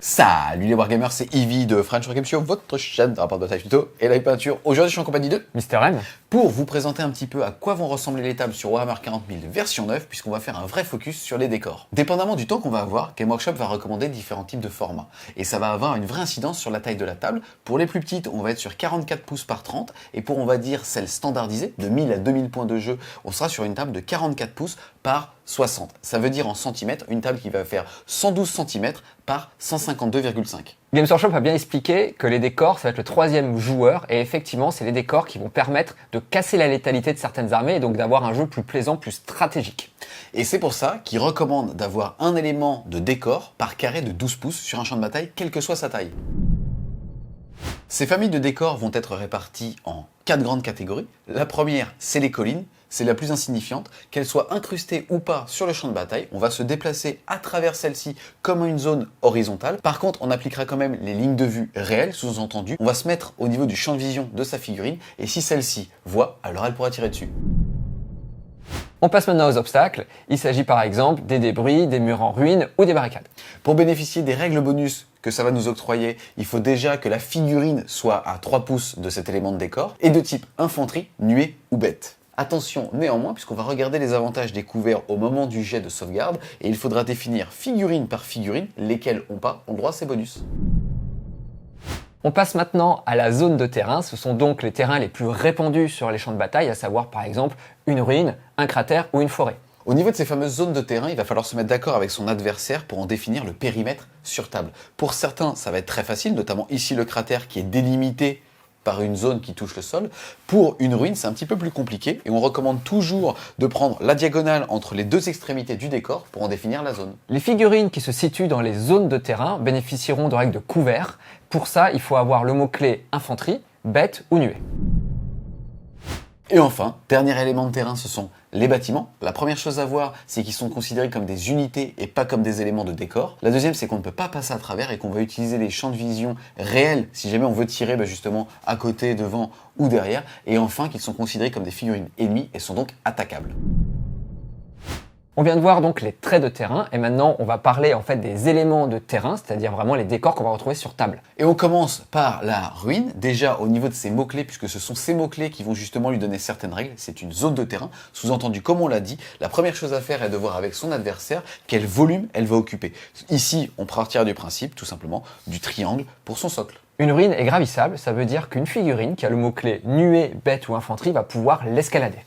Salut les Wargamers, c'est Ivy de French Wargame Show, votre chaîne de rapport de taille tuto et live peinture. Aujourd'hui, je suis en compagnie de Mister M pour vous présenter un petit peu à quoi vont ressembler les tables sur Warhammer 40 000 version 9, puisqu'on va faire un vrai focus sur les décors. Dépendamment du temps qu'on va avoir, Game Workshop va recommander différents types de formats. Et ça va avoir une vraie incidence sur la taille de la table. Pour les plus petites, on va être sur 44 pouces par 30, et pour, on va dire, celles standardisées, de 1000 à 2000 points de jeu, on sera sur une table de 44 pouces par 60. Ça veut dire en centimètres, une table qui va faire 112 cm par 152,5. Games Workshop a bien expliqué que les décors, ça va être le troisième joueur, et effectivement, c'est les décors qui vont permettre de casser la létalité de certaines armées, et donc d'avoir un jeu plus plaisant, plus stratégique. Et c'est pour ça qu'il recommande d'avoir un élément de décor par carré de 12 pouces sur un champ de bataille, quelle que soit sa taille. Ces familles de décors vont être réparties en 4 grandes catégories. La première, c'est les collines. C'est la plus insignifiante, qu'elle soit incrustée ou pas sur le champ de bataille, on va se déplacer à travers celle-ci comme une zone horizontale. Par contre, on appliquera quand même les lignes de vue réelles, sous-entendu. On va se mettre au niveau du champ de vision de sa figurine, et si celle-ci voit, alors elle pourra tirer dessus. On passe maintenant aux obstacles. Il s'agit par exemple des débris, des murs en ruine ou des barricades. Pour bénéficier des règles bonus que ça va nous octroyer, il faut déjà que la figurine soit à 3 pouces de cet élément de décor, et de type infanterie, nuée ou bête. Attention néanmoins, puisqu'on va regarder les avantages découverts au moment du jet de sauvegarde, et il faudra définir figurine par figurine, lesquelles ont pas ont droit à ces bonus. On passe maintenant à la zone de terrain. Ce sont donc les terrains les plus répandus sur les champs de bataille, à savoir par exemple une ruine, un cratère ou une forêt. Au niveau de ces fameuses zones de terrain, il va falloir se mettre d'accord avec son adversaire pour en définir le périmètre sur table. Pour certains, ça va être très facile, notamment ici le cratère qui est délimité par une zone qui touche le sol. Pour une ruine, c'est un petit peu plus compliqué et on recommande toujours de prendre la diagonale entre les deux extrémités du décor pour en définir la zone. Les figurines qui se situent dans les zones de terrain bénéficieront de règles de couvert. Pour ça, il faut avoir le mot-clé infanterie, bête ou nuée. Et enfin, dernier élément de terrain, ce sont les bâtiments. La première chose à voir, c'est qu'ils sont considérés comme des unités et pas comme des éléments de décor. La deuxième, c'est qu'on ne peut pas passer à travers et qu'on va utiliser les champs de vision réels si jamais on veut tirer justement à côté, devant ou derrière. Et enfin, qu'ils sont considérés comme des figurines ennemies et sont donc attaquables. On vient de voir donc les traits de terrain et maintenant on va parler en fait des éléments de terrain, c'est-à-dire vraiment les décors qu'on va retrouver sur table. Et on commence par la ruine, déjà au niveau de ses mots-clés, puisque ce sont ces mots-clés qui vont justement lui donner certaines règles. C'est une zone de terrain, sous-entendu comme on l'a dit, la première chose à faire est de voir avec son adversaire quel volume elle va occuper. Ici, on partira du principe, tout simplement, du triangle pour son socle. Une ruine est gravissable, ça veut dire qu'une figurine qui a le mot-clé nuée, bête ou infanterie va pouvoir l'escalader.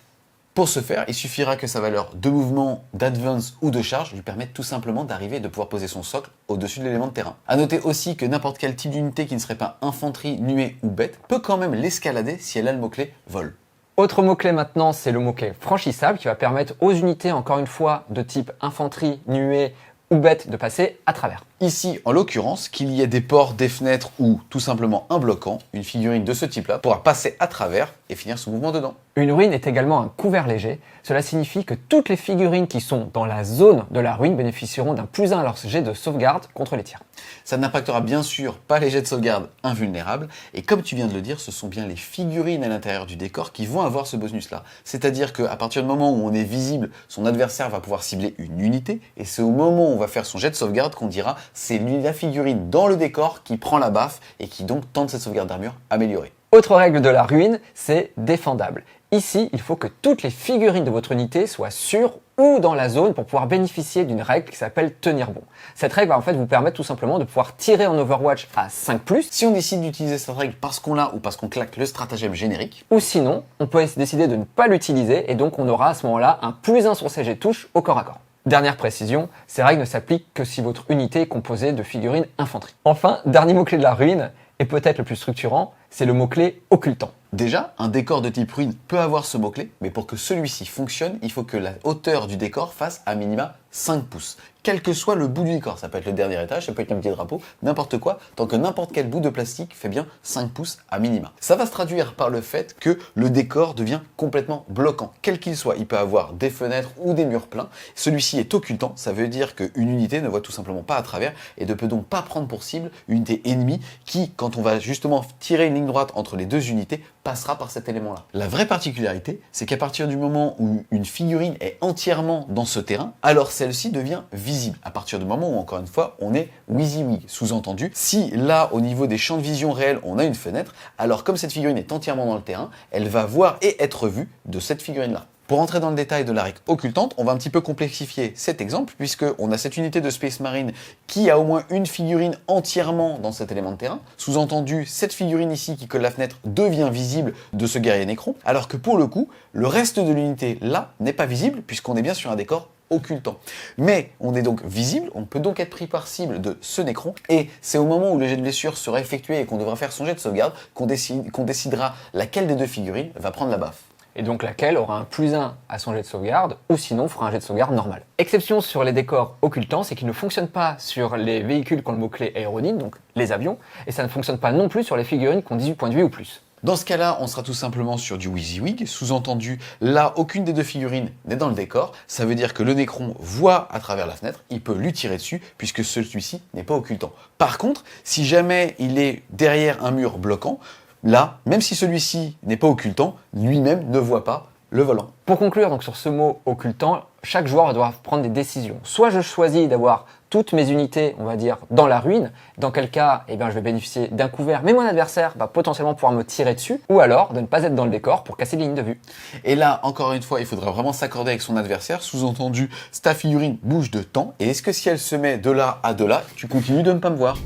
Pour ce faire, il suffira que sa valeur de mouvement, d'advance ou de charge lui permette tout simplement d'arriver et de pouvoir poser son socle au-dessus de l'élément de terrain. A noter aussi que n'importe quel type d'unité qui ne serait pas infanterie, nuée ou bête peut quand même l'escalader si elle a le mot-clé vol. Autre mot-clé maintenant, c'est le mot-clé franchissable qui va permettre aux unités, encore une fois, de type infanterie, nuée ou bête de passer à travers. Ici, en l'occurrence, qu'il y ait des ports, des fenêtres ou tout simplement un bloquant, une figurine de ce type-là pourra passer à travers et finir son mouvement dedans. Une ruine est également un couvert léger. Cela signifie que toutes les figurines qui sont dans la zone de la ruine bénéficieront d'un +1 à leur jet de sauvegarde contre les tirs. Ça n'impactera bien sûr pas les jets de sauvegarde invulnérables, et comme tu viens de le dire, ce sont bien les figurines à l'intérieur du décor qui vont avoir ce bonus-là. C'est-à-dire qu'à partir du moment où on est visible, son adversaire va pouvoir cibler une unité, et c'est au moment où on va faire son jet de sauvegarde qu'on dira c'est la figurine dans le décor qui prend la baffe et qui donc tente cette sauvegarde d'armure améliorée. Autre règle de la ruine, c'est défendable. Ici, il faut que toutes les figurines de votre unité soient sur ou dans la zone pour pouvoir bénéficier d'une règle qui s'appelle tenir bon. Cette règle va en fait vous permettre tout simplement de pouvoir tirer en Overwatch à 5+. Si on décide d'utiliser cette règle parce qu'on l'a ou parce qu'on claque le stratagème générique, ou sinon, on peut décider de ne pas l'utiliser et donc on aura à ce moment-là un +1 sur ses jets de touche au corps à corps. Dernière précision, ces règles ne s'appliquent que si votre unité est composée de figurines infanterie. Enfin, dernier mot-clé de la ruine, et peut-être le plus structurant, c'est le mot-clé occultant. Déjà, un décor de type ruine peut avoir ce mot-clé, mais pour que celui-ci fonctionne, il faut que la hauteur du décor fasse à minima 5 pouces. Quel que soit le bout du décor, ça peut être le dernier étage, ça peut être un petit drapeau, n'importe quoi, tant que n'importe quel bout de plastique fait bien 5 pouces à minima. Ça va se traduire par le fait que le décor devient complètement bloquant, quel qu'il soit. Il peut avoir des fenêtres ou des murs pleins. Celui-ci est occultant, ça veut dire qu'une unité ne voit tout simplement pas à travers et ne peut donc pas prendre pour cible une unité ennemie qui, quand on va justement tirer une ligne droite entre les deux unités, passera par cet élément-là. La vraie particularité, c'est qu'à partir du moment où une figurine est entièrement dans ce terrain, alors celle celle-ci devient visible à partir du moment où, encore une fois, on est WYSIWYG. Sous-entendu, si là, au niveau des champs de vision réels, on a une fenêtre, alors comme cette figurine est entièrement dans le terrain, elle va voir et être vue de cette figurine-là. Pour entrer dans le détail de la règle occultante, on va un petit peu complexifier cet exemple, puisqu'on a cette unité de Space Marine qui a au moins une figurine entièrement dans cet élément de terrain. Sous-entendu, cette figurine ici qui colle la fenêtre devient visible de ce guerrier Nécron, alors que pour le coup, le reste de l'unité là n'est pas visible, puisqu'on est bien sur un décor occultant. Mais on est donc visible, on peut donc être pris par cible de ce Nécron, et c'est au moment où le jet de blessure sera effectué et qu'on devra faire son jet de sauvegarde qu'on décidera laquelle des deux figurines va prendre la baffe. Et donc laquelle aura un +1 à son jet de sauvegarde, ou sinon fera un jet de sauvegarde normal. Exception sur les décors occultants, c'est qu'ils ne fonctionnent pas sur les véhicules qui ont le mot-clé aéronide, donc les avions, et ça ne fonctionne pas non plus sur les figurines qui ont 18 points de vie ou plus. Dans ce cas-là, on sera tout simplement sur du WYSIWYG, sous-entendu, là, aucune des deux figurines n'est dans le décor, ça veut dire que le Nécron voit à travers la fenêtre, il peut lui tirer dessus, puisque celui-ci n'est pas occultant. Par contre, si jamais il est derrière un mur bloquant, là, même si celui-ci n'est pas occultant, lui-même ne voit pas le volant. Pour conclure donc sur ce mot occultant, chaque joueur va devoir prendre des décisions. Soit je choisis d'avoir toutes mes unités, on va dire, dans la ruine, dans quel cas je vais bénéficier d'un couvert, mais mon adversaire va potentiellement pouvoir me tirer dessus, ou alors de ne pas être dans le décor pour casser les lignes de vue. Et là, encore une fois, il faudra vraiment s'accorder avec son adversaire, sous-entendu, ta figurine bouge de temps, et est-ce que si elle se met de là à de là, tu continues de ne pas me voir?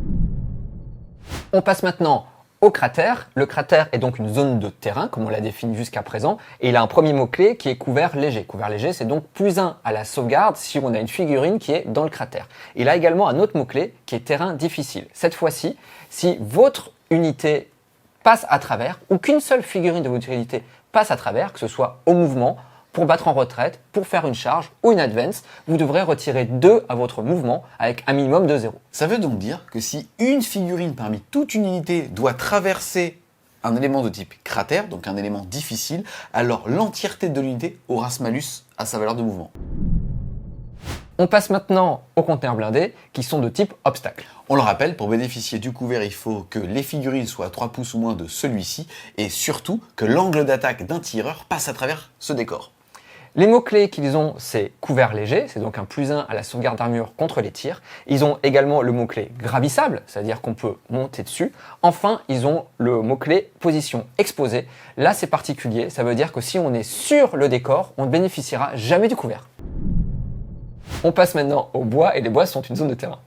On passe maintenant au cratère. Le cratère est donc une zone de terrain, comme on l'a défini jusqu'à présent, et il a un premier mot-clé qui est couvert léger. Couvert léger, c'est donc +1 à la sauvegarde si on a une figurine qui est dans le cratère. Il a également un autre mot-clé qui est terrain difficile. Cette fois-ci, si votre unité passe à travers, ou qu'une seule figurine de votre unité passe à travers, que ce soit au mouvement, pour battre en retraite, pour faire une charge ou une advance, vous devrez retirer 2 à votre mouvement avec un minimum de 0. Ça veut donc dire que si une figurine parmi toute une unité doit traverser un élément de type cratère, donc un élément difficile, alors l'entièreté de l'unité aura ce malus à sa valeur de mouvement. On passe maintenant aux conteneurs blindés qui sont de type obstacle. On le rappelle, pour bénéficier du couvert, il faut que les figurines soient à 3 pouces ou moins de celui-ci, et surtout que l'angle d'attaque d'un tireur passe à travers ce décor. Les mots-clés qu'ils ont, c'est couvert léger, c'est donc un +1 à la sauvegarde d'armure contre les tirs. Ils ont également le mot-clé gravissable, c'est-à-dire qu'on peut monter dessus. Enfin, ils ont le mot-clé position exposée. Là, c'est particulier, ça veut dire que si on est sur le décor, on ne bénéficiera jamais du couvert. On passe maintenant au bois, et les bois sont une zone de terrain.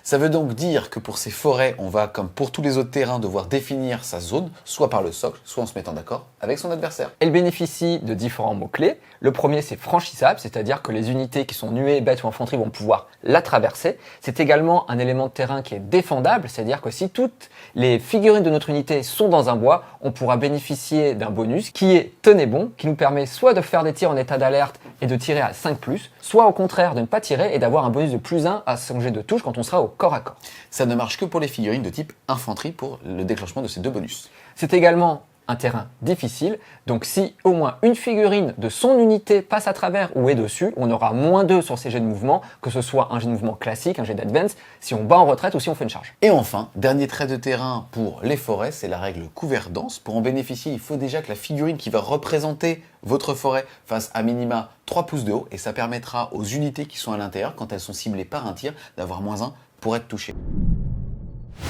Ça veut donc dire que pour ces forêts, on va, comme pour tous les autres terrains, devoir définir sa zone, soit par le socle, soit en se mettant d'accord avec son adversaire. Elle bénéficie de différents mots-clés. Le premier, c'est franchissable, c'est-à-dire que les unités qui sont nuées, bêtes ou infanterie vont pouvoir la traverser. C'est également un élément de terrain qui est défendable, c'est-à-dire que si toutes les figurines de notre unité sont dans un bois, on pourra bénéficier d'un bonus qui est tenez bon, qui nous permet soit de faire des tirs en état d'alerte et de tirer à 5+, soit au contraire de ne pas tirer et d'avoir un bonus de +1 à son jet de touche quand on sera au corps à corps. Ça ne marche que pour les figurines de type infanterie pour le déclenchement de ces 2 bonus. C'est également un terrain difficile, donc si au moins une figurine de son unité passe à travers ou est dessus, on aura -2 sur ses jets de mouvement, que ce soit un jet de mouvement classique, un jet d'advance, si on bat en retraite ou si on fait une charge. Et enfin, dernier trait de terrain pour les forêts, c'est la règle couvert dense. Pour en bénéficier, il faut déjà que la figurine qui va représenter votre forêt fasse à minima 3 pouces de haut, et ça permettra aux unités qui sont à l'intérieur, quand elles sont ciblées par un tir, d'avoir -1 pour être touchées.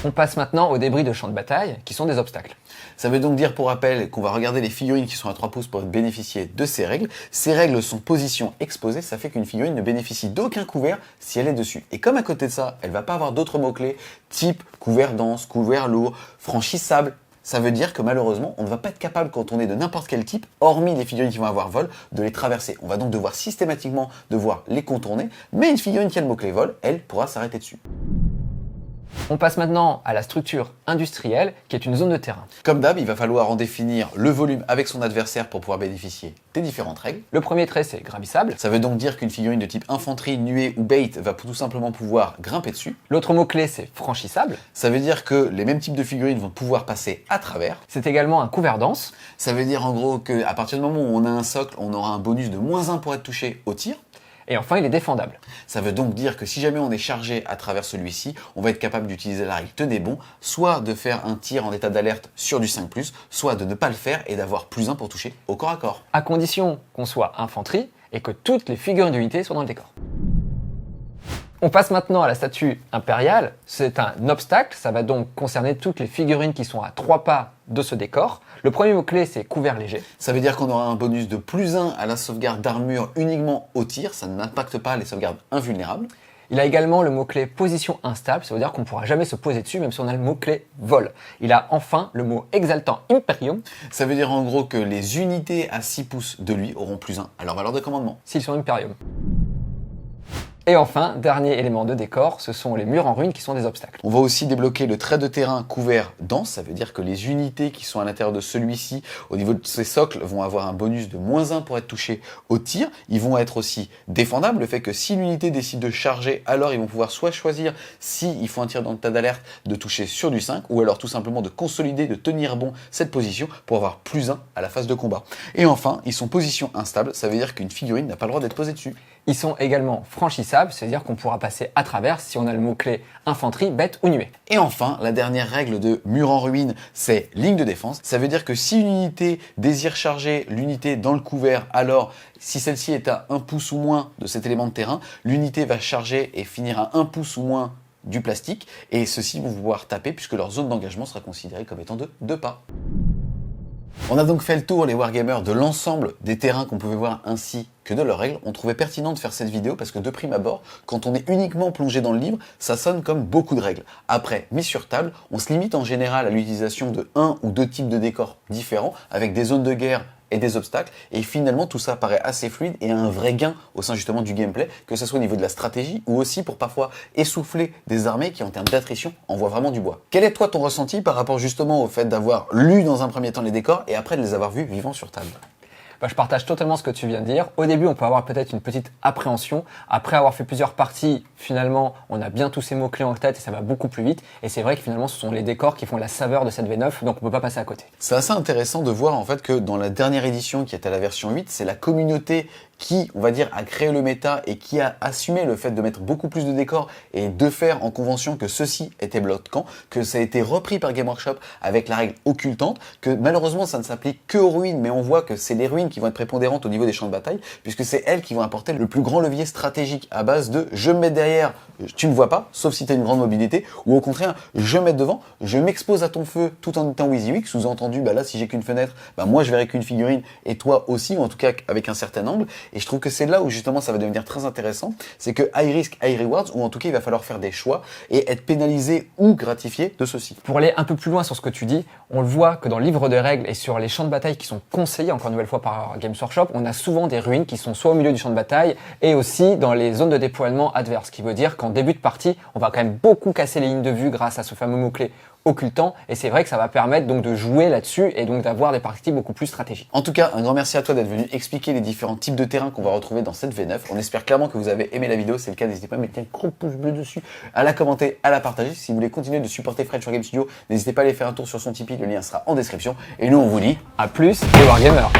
On passe maintenant aux débris de champ de bataille, qui sont des obstacles. Ça veut donc dire, pour rappel, qu'on va regarder les figurines qui sont à 3 pouces pour bénéficier de ces règles. Ces règles sont position exposée, ça fait qu'une figurine ne bénéficie d'aucun couvert si elle est dessus. Et comme à côté de ça, elle va pas avoir d'autres mots-clés, type couvert dense, couvert lourd, franchissable, ça veut dire que malheureusement, on ne va pas être capable, quand on est de n'importe quel type, hormis les figurines qui vont avoir vol, de les traverser. On va donc devoir systématiquement les contourner, mais une figurine qui a le mot-clé vol, elle pourra s'arrêter dessus. On passe maintenant à la structure industrielle, qui est une zone de terrain. Comme d'hab, il va falloir en définir le volume avec son adversaire pour pouvoir bénéficier des différentes règles. Le premier trait, c'est gravissable. Ça veut donc dire qu'une figurine de type infanterie, nuée ou bait va tout simplement pouvoir grimper dessus. L'autre mot-clé, c'est franchissable. Ça veut dire que les mêmes types de figurines vont pouvoir passer à travers. C'est également un couvert dense. Ça veut dire en gros qu'à partir du moment où on a un socle, on aura un bonus de -1 pour être touché au tir. Et enfin, il est défendable. Ça veut donc dire que si jamais on est chargé à travers celui-ci, on va être capable d'utiliser la règle tenez bon, soit de faire un tir en état d'alerte sur du 5+, soit de ne pas le faire et d'avoir +1 pour toucher au corps à corps. À condition qu'on soit infanterie et que toutes les figurines d'unité soient dans le décor. On passe maintenant à la statue impériale. C'est un obstacle, ça va donc concerner toutes les figurines qui sont à 3 pas de ce décor. Le premier mot-clé, c'est couvert léger. Ça veut dire qu'on aura un bonus de +1 à la sauvegarde d'armure uniquement au tir, ça n'impacte pas les sauvegardes invulnérables. Il a également le mot-clé position instable, ça veut dire qu'on ne pourra jamais se poser dessus, même si on a le mot-clé vol. Il a enfin le mot exaltant imperium. Ça veut dire en gros que les unités à 6 pouces de lui auront +1 à leur valeur de commandement. S'ils sont imperium. Et enfin, dernier élément de décor, ce sont les murs en ruine qui sont des obstacles. On va aussi débloquer le trait de terrain couvert dense, ça veut dire que les unités qui sont à l'intérieur de celui-ci, au niveau de ces socles, vont avoir un bonus de -1 pour être touchés au tir. Ils vont être aussi défendables, le fait que si l'unité décide de charger, alors ils vont pouvoir soit choisir, s'il faut un tir dans le tas d'alerte, de toucher sur du 5, ou alors tout simplement de consolider, de tenir bon cette position pour avoir +1 à la phase de combat. Et enfin, ils sont position instable, ça veut dire qu'une figurine n'a pas le droit d'être posée dessus. Ils sont également franchissables, c'est-à-dire qu'on pourra passer à travers si on a le mot-clé infanterie, bête ou nuée. Et enfin, la dernière règle de mur en ruine, c'est ligne de défense. Ça veut dire que si une unité désire charger l'unité dans le couvert, alors si celle-ci est à 1 pouce ou moins de cet élément de terrain, l'unité va charger et finir à 1 pouce ou moins du plastique, et ceux-ci vont pouvoir taper puisque leur zone d'engagement sera considérée comme étant de 2 pas. On a donc fait le tour, les wargamers, de l'ensemble des terrains qu'on pouvait voir ainsi que de leurs règles. On trouvait pertinent de faire cette vidéo parce que de prime abord, quand on est uniquement plongé dans le livre, ça sonne comme beaucoup de règles. Après, mis sur table, on se limite en général à l'utilisation de 1 ou 2 types de décors différents avec des zones de guerre et des obstacles, et finalement tout ça paraît assez fluide et a un vrai gain au sein justement du gameplay, que ce soit au niveau de la stratégie ou aussi pour parfois essouffler des armées qui en termes d'attrition envoient vraiment du bois. Quel est toi ton ressenti par rapport justement au fait d'avoir lu dans un premier temps les décors et après de les avoir vus vivants sur table? Je partage totalement ce que tu viens de dire. Au début, on peut avoir peut-être une petite appréhension. Après avoir fait plusieurs parties, finalement, on a bien tous ces mots-clés en tête et ça va beaucoup plus vite. Et c'est vrai que finalement, ce sont les décors qui font la saveur de cette V9, donc on peut pas passer à côté. C'est assez intéressant de voir en fait que dans la dernière édition qui était à la version 8, c'est la communauté qui, on va dire, a créé le méta et qui a assumé le fait de mettre beaucoup plus de décors et de faire en convention que ceci était bloquant, que ça a été repris par Game Workshop avec la règle occultante, que malheureusement ça ne s'applique que aux ruines, mais on voit que c'est les ruines qui vont être prépondérantes au niveau des champs de bataille, puisque c'est elles qui vont apporter le plus grand levier stratégique à base de je me mets derrière, tu me vois pas, sauf si tu as une grande mobilité, ou au contraire, je me mets devant, je m'expose à ton feu tout en étant WYSIWYG, sous-entendu, là si j'ai qu'une fenêtre, moi je verrai qu'une figurine et toi aussi, ou en tout cas avec un certain angle. Et je trouve que c'est là où justement ça va devenir très intéressant, c'est que high risk, high rewards, ou en tout cas il va falloir faire des choix et être pénalisé ou gratifié de ceci. Pour aller un peu plus loin sur ce que tu dis, on le voit que dans le livre de règles et sur les champs de bataille qui sont conseillés encore une nouvelle fois par Games Workshop, on a souvent des ruines qui sont soit au milieu du champ de bataille et aussi dans les zones de déploiement adverses, ce qui veut dire qu'en début de partie, on va quand même beaucoup casser les lignes de vue grâce à ce fameux mot-clé occultant, et c'est vrai que ça va permettre donc de jouer là-dessus et donc d'avoir des parties beaucoup plus stratégiques. En tout cas, un grand merci à toi d'être venu expliquer les différents types de terrains qu'on va retrouver dans cette V9. On espère clairement que vous avez aimé la vidéo. Si c'est le cas, n'hésitez pas à mettre un gros pouce bleu dessus, à la commenter, à la partager. Si vous voulez continuer de supporter Fred sur Game Studio, n'hésitez pas à aller faire un tour sur son Tipeee, le lien sera en description. Et nous, on vous dit à plus les wargamers.